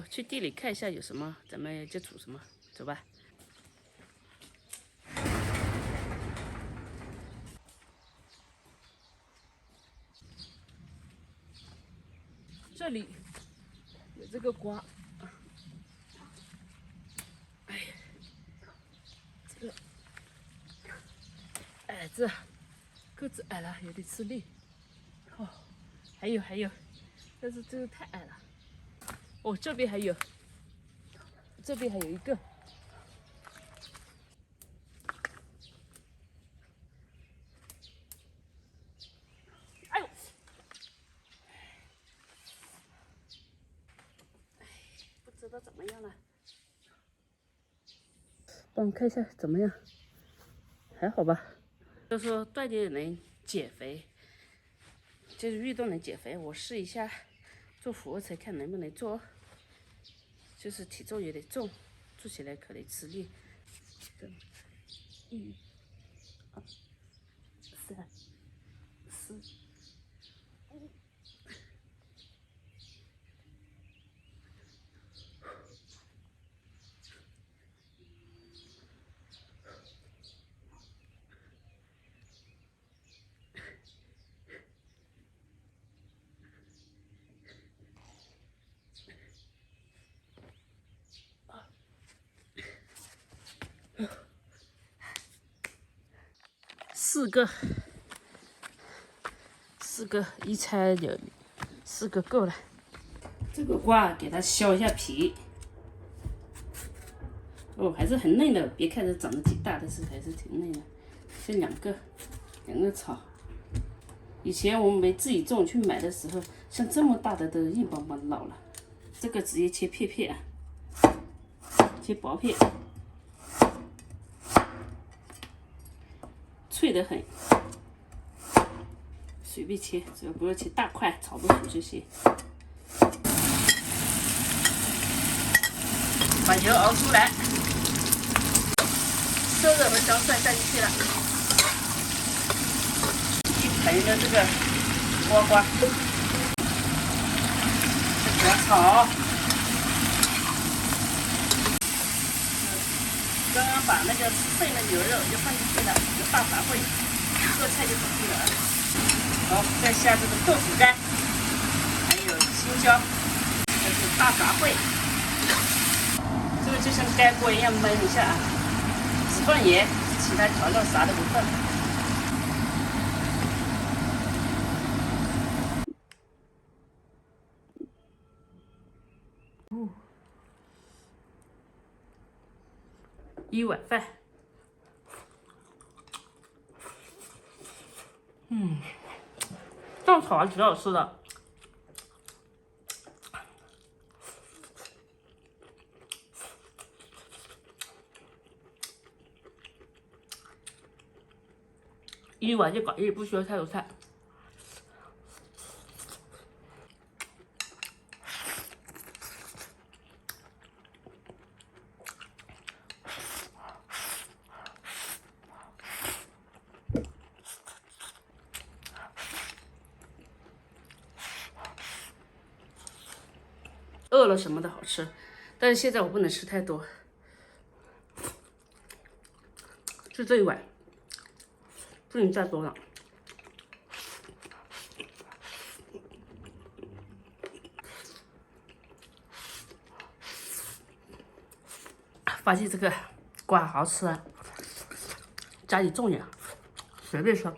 去地裡看一下有什麼，咱們就煮什麼，走吧。这裡有這個瓜，哎呀，這個矮子，個子矮了，有點吃力。哦，還有，但是这個太矮了。哦，這邊還有，這邊還有一個。哎呦！不知道怎麼樣了。帮我看一下怎麼樣？還好吧。就說鍛鍊能減肥，就是運動能減肥。我試一下做俯臥撐，看能不能做。就是體重有點重，做起來可能吃力。1、2、3、4、5。四個，一餐有4個夠了。這個瓜給它削一下皮。哦，還是很嫩的，別看着長得挺大，但是還是挺嫩的。这2個炒。以前我们自己種去買的時候，像這麼大的都硬邦邦老了。這個直接切片啊，切薄片，脆得很。隨便切，只要不要切大塊，炒不熟就行。把油熬出來，生肉和香蒜下進去了，一盆的這個瓜，給它炒。剛剛把那個剩的牛肉就放進去了，有大雜烩，做菜就搞定了。好，再下這個豆腐乾，還有青椒，這是大雜烩。這個就像蓋鍋一樣燜一下啊，只放鹽，其他調料啥都不放。1碗飯。这樣炒還挺好吃的。1碗就搞定，不需要太多菜。饿了什麼的好吃，但是現在我不能吃太多，就這1碗，不能再多了。發現這個瓜好吃啊，加點重鹽，隨便說。